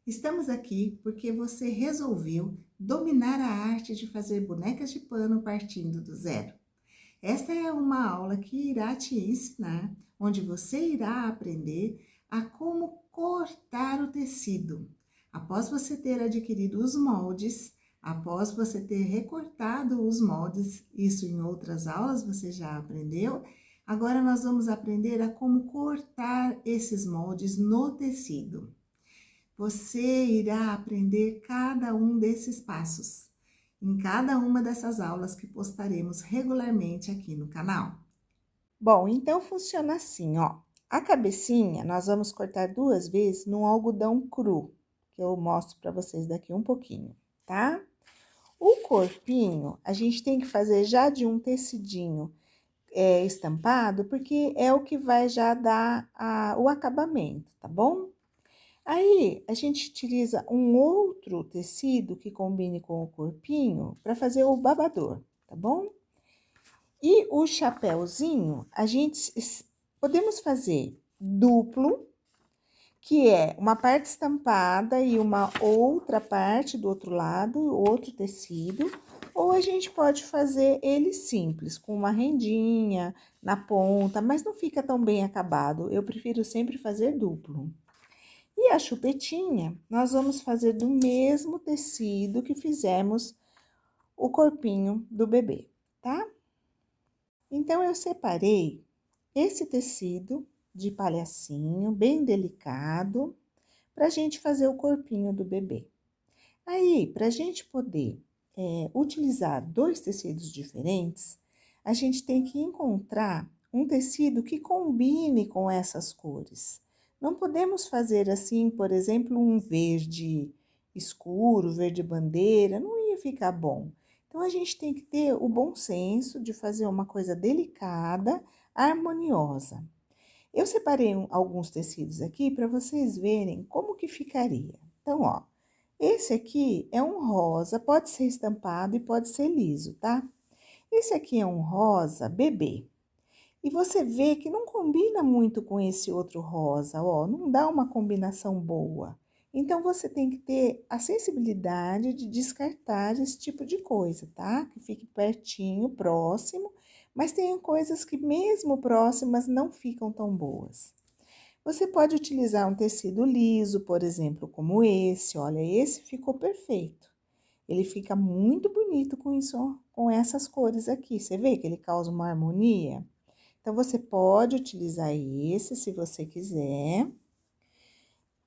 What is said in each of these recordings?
Estamos aqui porque você resolveu dominar a arte de fazer bonecas de pano partindo do zero. Esta é uma aula que irá te ensinar, onde você irá aprender a como cortar o tecido. Após você ter adquirido os moldes, após você ter recortado os moldes, isso em outras aulas você já aprendeu, agora nós vamos aprender a como cortar esses moldes no tecido. Você irá aprender cada um desses passos em cada uma dessas aulas que postaremos regularmente aqui no canal. Bom, então funciona assim, ó. A cabecinha nós vamos cortar 2 vezes no algodão cru, que eu mostro para vocês daqui um pouquinho, tá? O corpinho a gente tem que fazer já de um tecidinho estampado, porque é o que vai já dar o acabamento, tá bom? Aí a gente utiliza um outro tecido que combine com o corpinho para fazer o babador, tá bom? E o chapéuzinho, podemos fazer duplo, que é uma parte estampada e uma outra parte do outro lado, outro tecido, ou a gente pode fazer ele simples, com uma rendinha na ponta, mas não fica tão bem acabado. Eu prefiro sempre fazer duplo. E a chupetinha, nós vamos fazer do mesmo tecido que fizemos o corpinho do bebê, tá? Então, eu separei esse tecido de palhacinho, bem delicado, para a gente fazer o corpinho do bebê. Aí, para a gente poder utilizar 2 tecidos diferentes, a gente tem que encontrar um tecido que combine com essas cores. Não podemos fazer assim, por exemplo, um verde escuro, verde bandeira, não ia ficar bom. Então, a gente tem que ter o bom senso de fazer uma coisa delicada, harmoniosa. Eu separei alguns tecidos aqui para vocês verem como que ficaria. Então, ó, esse aqui é um rosa, pode ser estampado e pode ser liso, tá? Esse aqui é um rosa bebê. E você vê que não combina muito com esse outro rosa, ó, não dá uma combinação boa. Então, você tem que ter a sensibilidade de descartar esse tipo de coisa, tá? Que fique pertinho, próximo, mas tem coisas que mesmo próximas não ficam tão boas. Você pode utilizar um tecido liso, por exemplo, como esse, olha, esse ficou perfeito. Ele fica muito bonito com isso, ó, com essas cores aqui. Você vê que ele causa uma harmonia? Então, você pode utilizar esse, se você quiser.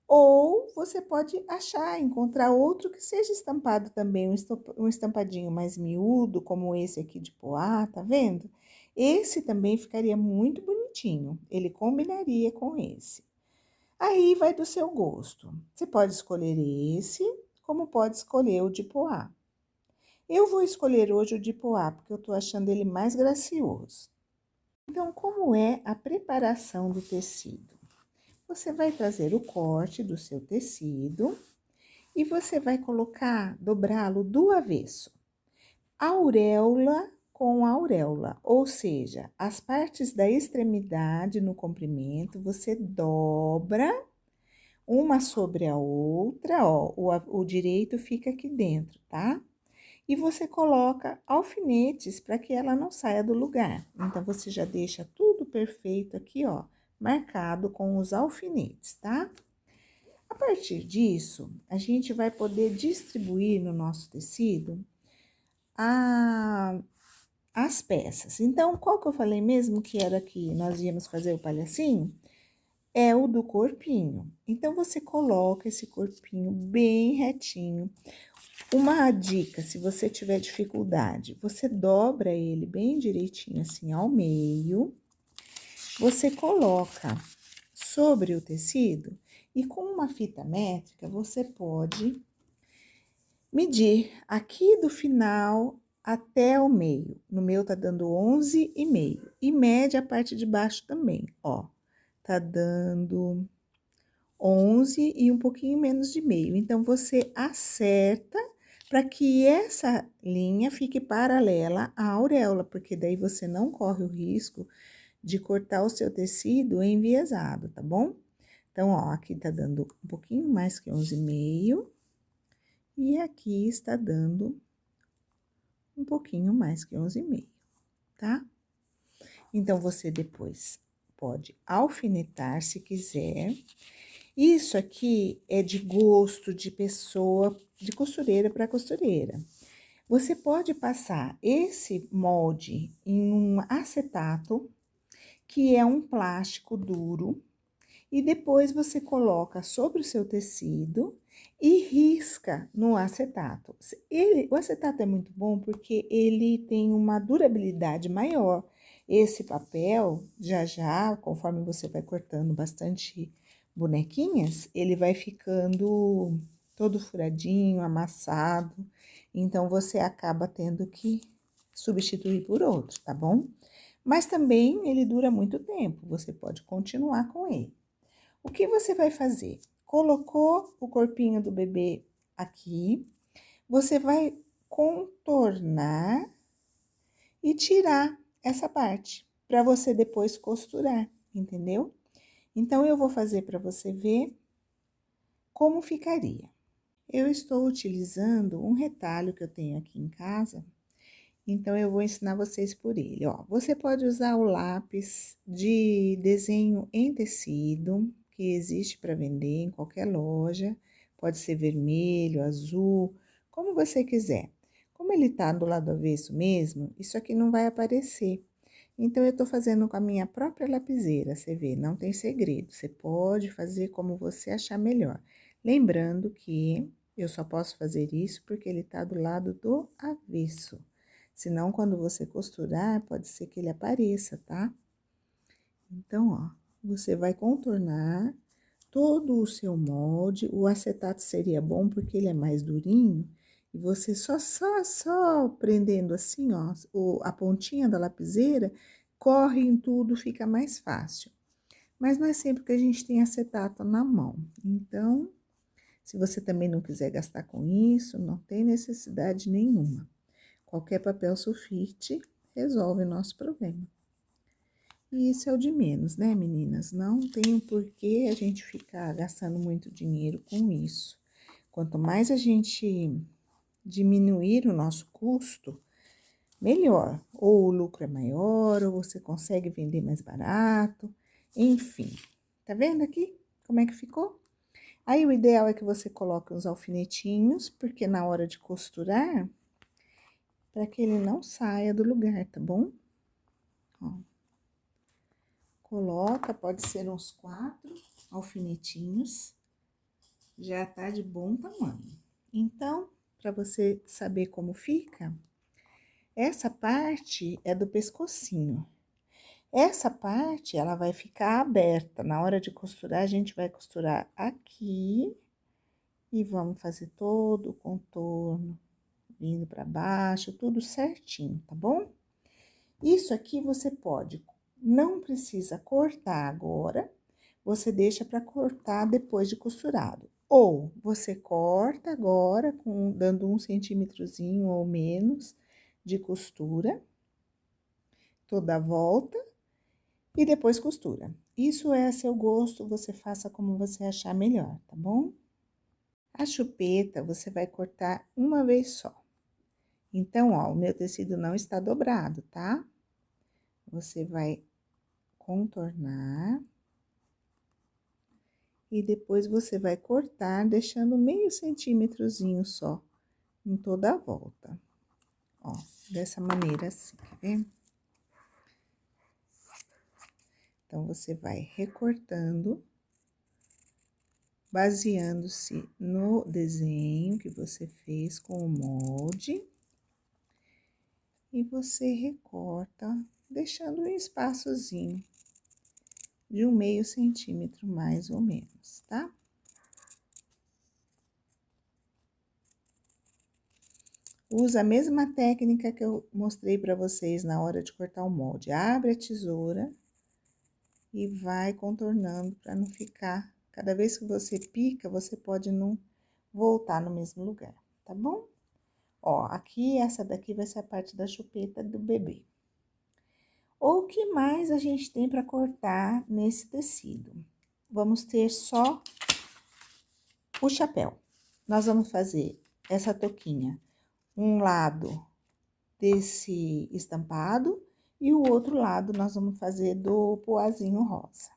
Ou você pode encontrar outro que seja estampado também, um estampadinho mais miúdo, como esse aqui de poá, tá vendo? Esse também ficaria muito bonitinho, ele combinaria com esse. Aí vai do seu gosto. Você pode escolher esse, como pode escolher o de poá. Eu vou escolher hoje o de poá, porque eu tô achando ele mais gracioso. Então, como é a preparação do tecido? Você vai trazer o corte do seu tecido e você vai colocar, dobrá-lo do avesso. Auréola com auréola, ou seja, as partes da extremidade no comprimento, você dobra uma sobre a outra, ó, o direito fica aqui dentro, tá? E você coloca alfinetes para que ela não saia do lugar. Então, você já deixa tudo perfeito aqui, ó, marcado com os alfinetes, tá? A partir disso, a gente vai poder distribuir no nosso tecido as peças. Então, qual que eu falei mesmo que era que nós íamos fazer o palhacinho? É o do corpinho. Então, você coloca esse corpinho bem retinho. Uma dica, se você tiver dificuldade, você dobra ele bem direitinho assim ao meio, você coloca sobre o tecido e com uma fita métrica você pode medir aqui do final até o meio. No meu tá dando 11,5 e mede a parte de baixo também, ó. Tá dando 11 e um pouquinho menos de meio. Então, você acerta para que essa linha fique paralela à auréola, porque daí você não corre o risco de cortar o seu tecido enviesado, tá bom? Então, ó, aqui tá dando um pouquinho mais que 11,5 e aqui está dando um pouquinho mais que 11,5, tá? Então, você depois pode alfinetar se quiser. Isso aqui é de gosto de pessoa, de costureira para costureira. Você pode passar esse molde em um acetato, que é um plástico duro, e depois você coloca sobre o seu tecido e risca no acetato. O acetato é muito bom porque ele tem uma durabilidade maior. Esse papel, já, conforme você vai cortando bastante bonequinhas, ele vai ficando todo furadinho, amassado. Então, você acaba tendo que substituir por outro, tá bom? Mas também ele dura muito tempo, você pode continuar com ele. O que você vai fazer? Colocou o corpinho do bebê aqui, você vai contornar e tirar essa parte, para você depois costurar, entendeu? Então, eu vou fazer para você ver como ficaria. Eu estou utilizando um retalho que eu tenho aqui em casa, então eu vou ensinar vocês por ele, ó. Você pode usar o lápis de desenho em tecido, que existe para vender em qualquer loja. Pode ser vermelho, azul, como você quiser. Como ele tá do lado avesso mesmo, isso aqui não vai aparecer. Então, eu tô fazendo com a minha própria lapiseira, você vê, não tem segredo. Você pode fazer como você achar melhor. Lembrando que eu só posso fazer isso porque ele tá do lado do avesso. Senão, quando você costurar, pode ser que ele apareça, tá? Então, ó, você vai contornar todo o seu molde. O acetato seria bom porque ele é mais durinho. E você só prendendo assim, ó, a pontinha da lapiseira, corre em tudo, fica mais fácil. Mas não é sempre que a gente tem acetato na mão. Então, se você também não quiser gastar com isso, não tem necessidade nenhuma. Qualquer papel sulfite resolve o nosso problema. E isso é o de menos, né, meninas? Não tem por que a gente ficar gastando muito dinheiro com isso. Quanto mais a gente diminuir o nosso custo, melhor. Ou o lucro é maior, ou você consegue vender mais barato, enfim. Tá vendo aqui como é que ficou? Aí, o ideal é que você coloque os alfinetinhos, porque na hora de costurar, para que ele não saia do lugar, tá bom? Ó. Coloca, pode ser uns 4 alfinetinhos, já tá de bom tamanho. Então, para você saber como fica, essa parte é do pescocinho. Essa parte, ela vai ficar aberta. Na hora de costurar, a gente vai costurar aqui e vamos fazer todo o contorno, vindo para baixo, tudo certinho, tá bom? Isso aqui você pode, não precisa cortar agora, você deixa para cortar depois de costurado. Ou você corta agora, dando 1 centímetrozinho ou menos de costura, toda a volta, e depois costura. Isso é a seu gosto, você faça como você achar melhor, tá bom? A chupeta você vai cortar uma vez só. Então, ó, o meu tecido não está dobrado, tá? Você vai contornar e depois você vai cortar, deixando meio centímetrozinho só em toda a volta. Ó, dessa maneira assim, tá vendo? Então, você vai recortando, baseando-se no desenho que você fez com o molde. E você recorta, deixando um espaçozinho de 1/2 centímetro, mais ou menos, tá? Usa a mesma técnica que eu mostrei para vocês na hora de cortar o molde. Abre a tesoura e vai contornando para não ficar... Cada vez que você pica, você pode não voltar no mesmo lugar, tá bom? Ó, aqui, essa daqui vai ser a parte da chupeta do bebê. O que mais a gente tem para cortar nesse tecido? vamos ter só o chapéu. Nós vamos fazer essa touquinha, um lado desse estampado e o outro lado nós vamos fazer do poazinho rosa.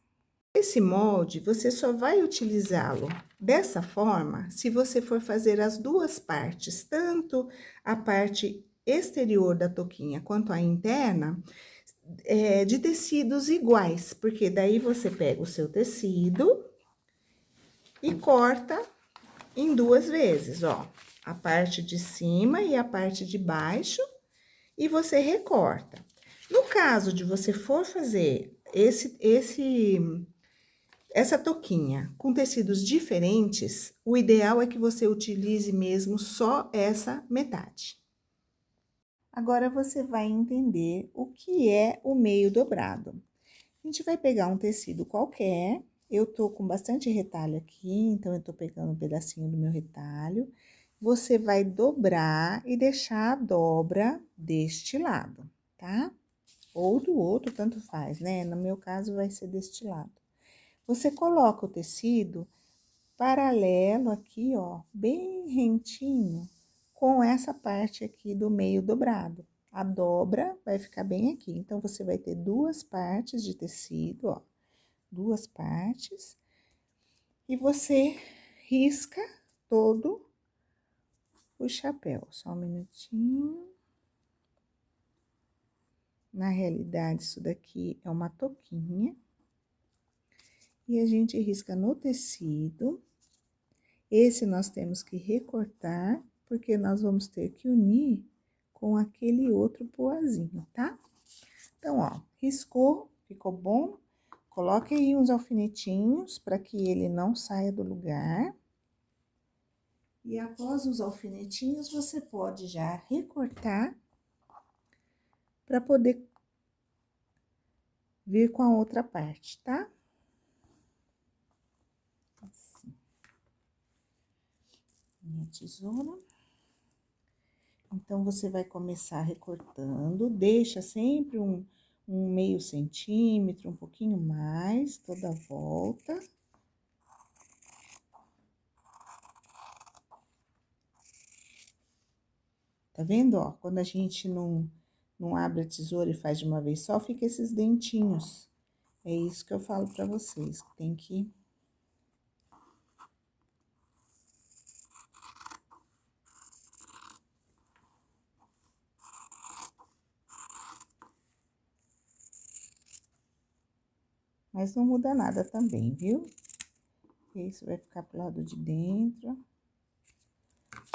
Esse molde, você só vai utilizá-lo dessa forma se você for fazer as duas partes, tanto a parte exterior da touquinha quanto a interna, de tecidos iguais, porque daí você pega o seu tecido e corta em 2 vezes, ó, a parte de cima e a parte de baixo, e você recorta. No caso de você for fazer essa touquinha com tecidos diferentes, o ideal é que você utilize mesmo só essa metade. Agora, você vai entender o que é o meio dobrado. A gente vai pegar um tecido qualquer, eu tô com bastante retalho aqui, então eu tô pegando um pedacinho do meu retalho. Você vai dobrar e deixar a dobra deste lado, tá? Ou do outro, tanto faz, né? No meu caso, vai ser deste lado. Você coloca o tecido paralelo aqui, ó, bem rentinho, com essa parte aqui do meio dobrado. A dobra vai ficar bem aqui. Então, você vai ter 2 partes de tecido, ó, 2 partes. E você risca todo o chapéu. Só um minutinho. Na realidade, isso daqui é uma touquinha. E a gente risca no tecido. Esse nós temos que recortar, porque nós vamos ter que unir com aquele outro poazinho, tá? Então, ó, riscou, ficou bom. Coloque aí uns alfinetinhos para que ele não saia do lugar. E após os alfinetinhos, você pode já recortar para poder vir com a outra parte, tá? Assim. Minha tesoura. Então, você vai começar recortando, deixa sempre um meio centímetro, um pouquinho mais, toda a volta. Tá vendo, ó? Quando a gente não abre a tesoura e faz de uma vez só, fica esses dentinhos. É isso que eu falo pra vocês, que tem que... Mas não muda nada também, viu? Isso vai ficar pro lado de dentro.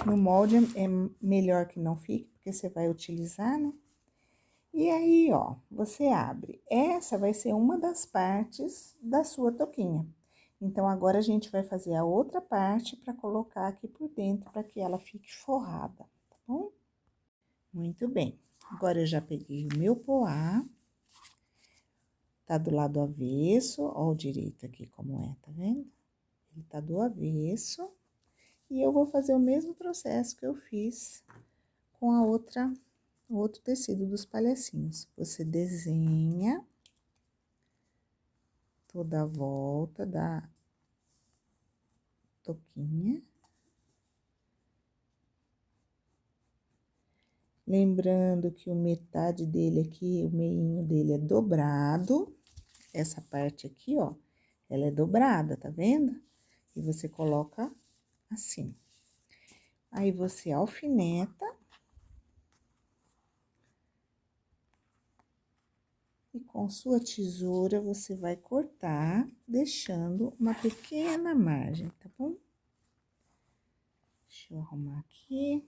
No molde é melhor que não fique, porque você vai utilizar, né? E aí, ó, você abre. Essa vai ser uma das partes da sua touquinha. Então, agora a gente vai fazer a outra parte para colocar aqui por dentro, para que ela fique forrada, tá bom? Muito bem. Agora, eu já peguei o meu poá. Tá do lado avesso, ó o direito aqui como é, tá vendo? Ele tá do avesso. E eu vou fazer o mesmo processo que eu fiz com o outro tecido dos palhacinhos. Você desenha toda a volta da touquinha. Lembrando que o metade dele aqui, o meinho dele é dobrado. Essa parte aqui, ó, ela é dobrada, tá vendo? E você coloca assim. Aí, você alfineta. E com sua tesoura, você vai cortar, deixando uma pequena margem, tá bom? Deixa eu arrumar aqui.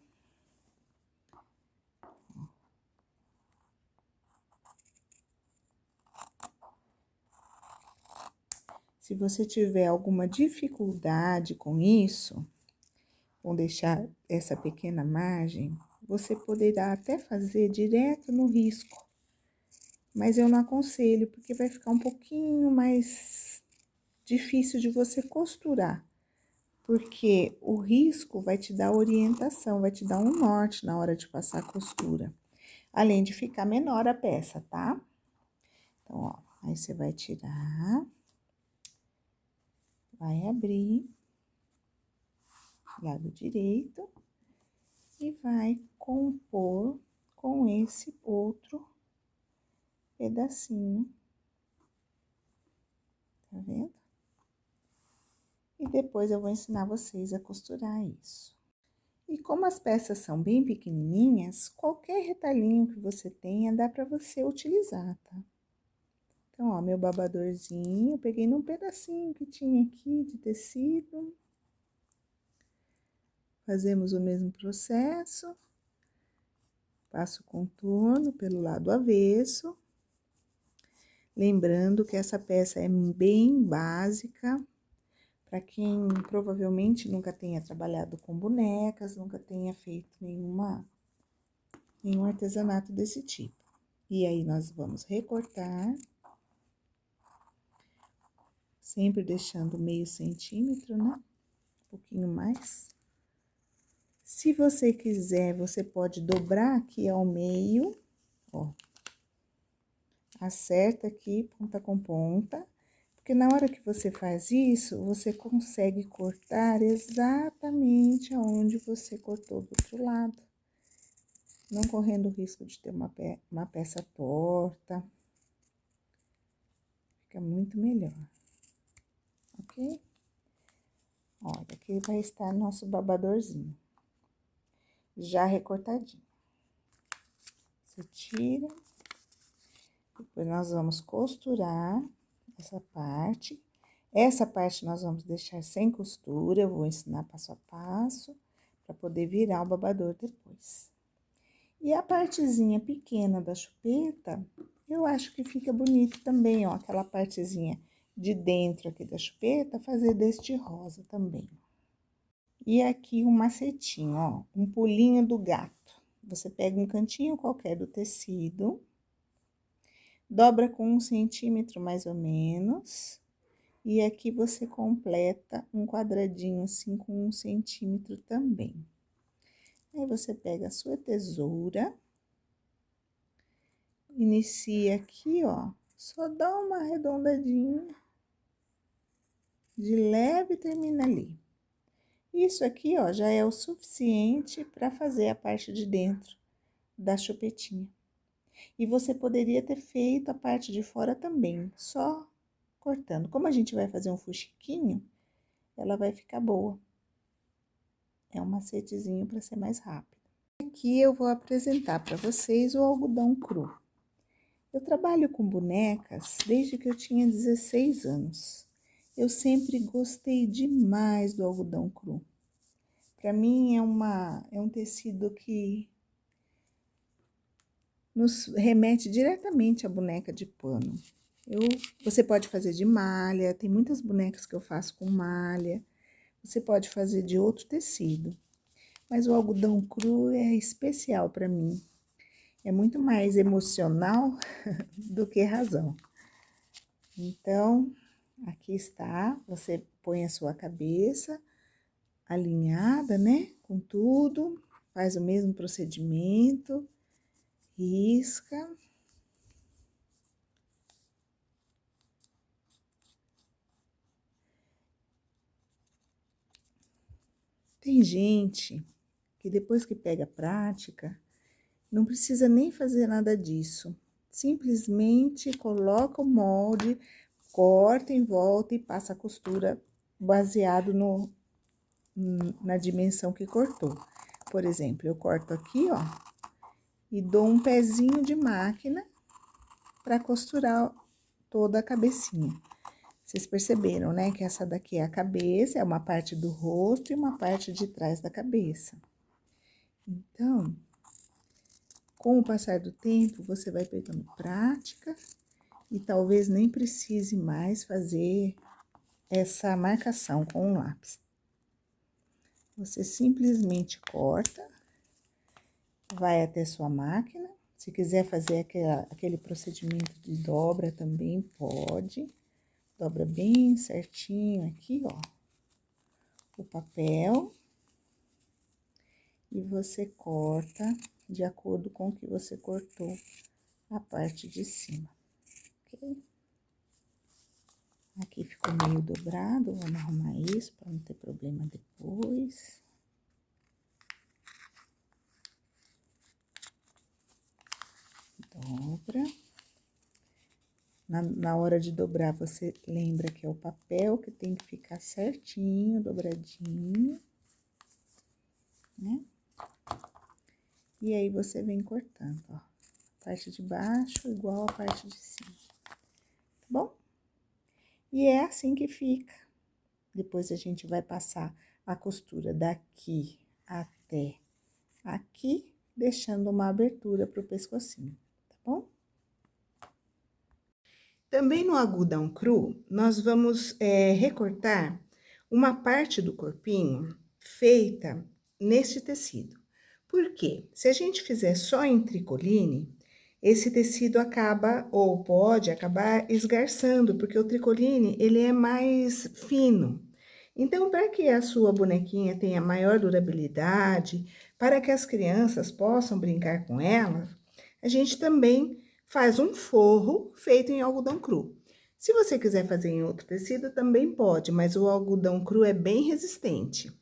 Se você tiver alguma dificuldade com isso, com deixar essa pequena margem, você poderá até fazer direto no risco. Mas eu não aconselho, porque vai ficar um pouquinho mais difícil de você costurar. Porque o risco vai te dar orientação, vai te dar um norte na hora de passar a costura. Além de ficar menor a peça, tá? Então, ó, aí você vai tirar. vai abrir, lado direito, e vai compor com esse outro pedacinho, tá vendo? E depois eu vou ensinar vocês a costurar isso. E como as peças são bem pequenininhas, qualquer retalhinho que você tenha, dá pra você utilizar, tá? Então, ó, meu babadorzinho, eu peguei num pedacinho que tinha aqui de tecido. Fazemos o mesmo processo. Passo o contorno pelo lado avesso. Lembrando que essa peça é bem básica, para quem provavelmente nunca tenha trabalhado com bonecas, nunca tenha feito nenhum artesanato desse tipo. E aí, nós vamos recortar, sempre deixando meio centímetro, né? Um pouquinho mais. Se você quiser, você pode dobrar aqui ao meio, ó. Acerta aqui, ponta com ponta, porque na hora que você faz isso, você consegue cortar exatamente aonde você cortou do outro lado. Não correndo o risco de ter uma peça torta. Fica muito melhor, ok? Olha, aqui vai estar nosso babadorzinho, já recortadinho. Você tira, depois nós vamos costurar essa parte. Essa parte nós vamos deixar sem costura, eu vou ensinar passo a passo, para poder virar o babador depois. E a partezinha pequena da chupeta, eu acho que fica bonito também, ó, aquela partezinha de dentro aqui da chupeta, fazer deste rosa também. E aqui um macetinho, ó, um pulinho do gato. Você pega um cantinho qualquer do tecido, dobra com 1 centímetro mais ou menos, e aqui você completa um quadradinho assim com 1 centímetro também. Aí, você pega a sua tesoura, inicia aqui, ó, só dá uma arredondadinha de leve e termina ali. Isso aqui, ó, já é o suficiente para fazer a parte de dentro da chupetinha. E você poderia ter feito a parte de fora também, só cortando. Como a gente vai fazer um fuxiquinho, ela vai ficar boa. É um macetezinho para ser mais rápido. Aqui eu vou apresentar para vocês o algodão cru. Eu trabalho com bonecas desde que eu tinha 16 anos. Eu sempre gostei demais do algodão cru. Para mim é um tecido que nos remete diretamente à boneca de pano. Você pode fazer de malha, tem muitas bonecas que eu faço com malha. Você pode fazer de outro tecido. Mas o algodão cru é especial para mim. É muito mais emocional do que razão. Então, aqui está, você põe a sua cabeça alinhada, né, com tudo, faz o mesmo procedimento, risca. Tem gente que depois que pega a prática, não precisa nem fazer nada disso. Simplesmente coloca o molde, corta em volta e passa a costura baseado na dimensão que cortou. Por exemplo, eu corto aqui, ó, e dou um pezinho de máquina para costurar toda a cabecinha. Vocês perceberam, né, que essa daqui é a cabeça, é uma parte do rosto e uma parte de trás da cabeça. Então, com o passar do tempo, você vai pegando prática e talvez nem precise mais fazer essa marcação com o lápis. Você simplesmente corta, vai até sua máquina. Se quiser fazer aquele procedimento de dobra também pode. Dobra bem certinho aqui, ó, o papel. E você corta de acordo com o que você cortou a parte de cima, ok? Aqui ficou meio dobrado, vamos arrumar isso para não ter problema depois. Dobra. Na hora de dobrar, você lembra que é o papel que tem que ficar certinho, dobradinho, né? E aí, você vem cortando, ó. Parte de baixo igual a parte de cima, tá bom? E é assim que fica. Depois, a gente vai passar a costura daqui até aqui, deixando uma abertura pro pescocinho, tá bom? Também no algodão cru, nós vamos recortar uma parte do corpinho feita neste tecido. Por quê? Se a gente fizer só em tricoline, esse tecido acaba, ou pode acabar esgarçando, porque o tricoline, ele é mais fino. Então, para que a sua bonequinha tenha maior durabilidade, para que as crianças possam brincar com ela, a gente também faz um forro feito em algodão cru. Se você quiser fazer em outro tecido, também pode, mas o algodão cru é bem resistente.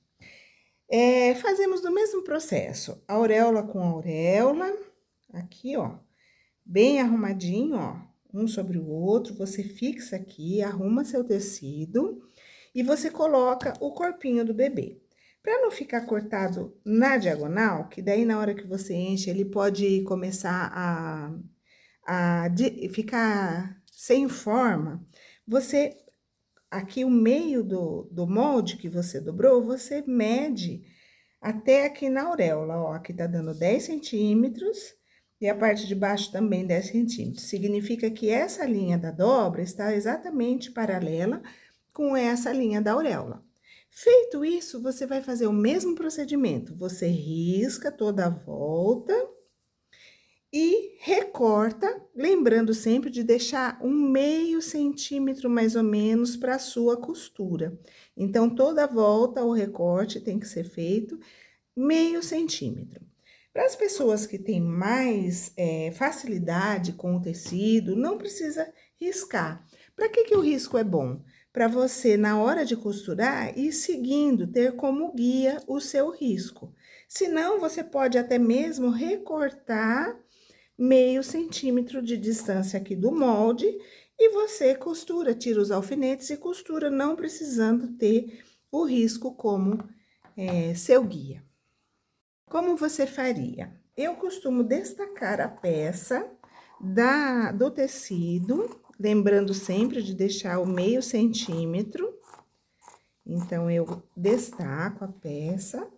Fazemos do mesmo processo, auréola com auréola, aqui, ó, bem arrumadinho, ó, um sobre o outro, você fixa aqui, arruma seu tecido e você coloca o corpinho do bebê. Para não ficar cortado na diagonal, que daí na hora que você enche, ele pode começar ficar sem forma, você, aqui o meio do molde que você dobrou, você mede até aqui na auréola, ó, aqui tá dando 10 centímetros, e a parte de baixo também 10 centímetros. Significa que essa linha da dobra está exatamente paralela com essa linha da auréola. Feito isso, você vai fazer o mesmo procedimento. Você risca toda a volta e recorta, lembrando sempre de deixar um meio centímetro mais ou menos para a sua costura. Então, toda volta o recorte tem que ser feito meio centímetro. Para as pessoas que têm mais facilidade com o tecido, não precisa riscar. Para que o risco é bom? Para você, na hora de costurar, ir seguindo, ter como guia o seu risco. Senão, você pode até mesmo recortar meio centímetro de distância aqui do molde e você costura, tira os alfinetes e costura, não precisando ter o risco como seu guia. Como você faria? Eu costumo destacar a peça do tecido, lembrando sempre de deixar o meio centímetro. Então, eu destaco a peça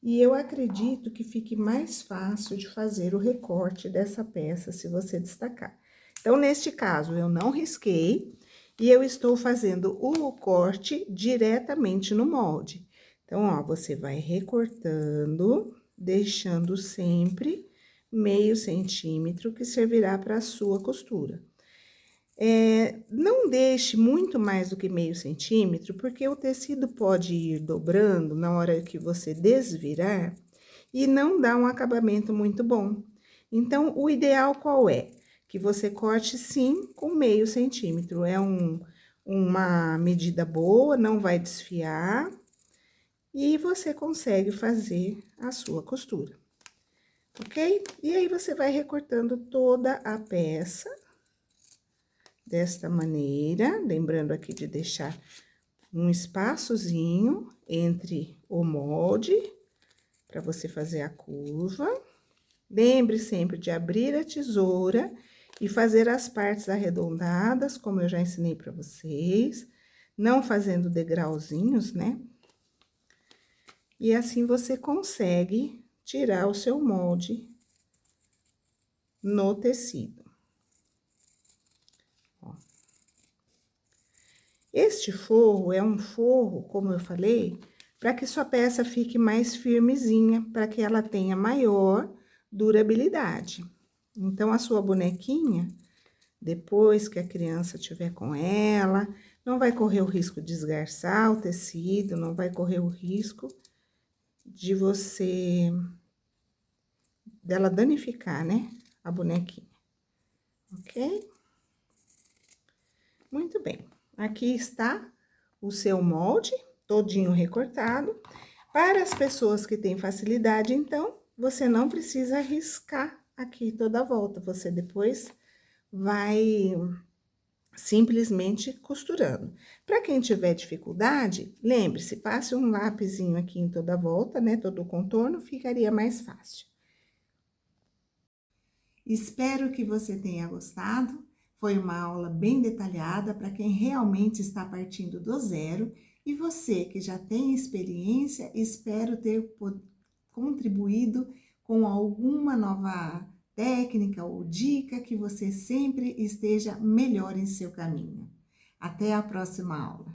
e eu acredito que fique mais fácil de fazer o recorte dessa peça, se você destacar. Então, neste caso, eu não risquei e eu estou fazendo o corte diretamente no molde. Então, ó, você vai recortando, deixando sempre meio centímetro, que servirá para a sua costura. Não deixe muito mais do que meio centímetro, porque o tecido pode ir dobrando na hora que você desvirar e não dá um acabamento muito bom. Então, o ideal qual é? Que você corte sim com meio centímetro. É uma medida boa, não vai desfiar e você consegue fazer a sua costura, ok? E aí, você vai recortando toda a peça desta maneira, lembrando aqui de deixar um espaçozinho entre o molde, para você fazer a curva. Lembre sempre de abrir a tesoura e fazer as partes arredondadas, como eu já ensinei para vocês, não fazendo degrauzinhos, né? E assim você consegue tirar o seu molde no tecido. Este forro é um forro, como eu falei, para que sua peça fique mais firmezinha, para que ela tenha maior durabilidade. Então, a sua bonequinha, depois que a criança tiver com ela, não vai correr o risco de esgarçar o tecido, não vai correr o risco de dela danificar, né, a bonequinha, ok? Muito bem. aqui está o seu molde, todinho recortado. Para as pessoas que têm facilidade, então, você não precisa riscar aqui toda a volta, você depois vai simplesmente costurando. Para quem tiver dificuldade, lembre-se, passe um lapisinho aqui em toda a volta, né, todo o contorno, ficaria mais fácil. Espero que você tenha gostado. Foi uma aula bem detalhada para quem realmente está partindo do zero. E você que já tem experiência, espero ter contribuído com alguma nova técnica ou dica que você sempre esteja melhor em seu caminho. Até a próxima aula.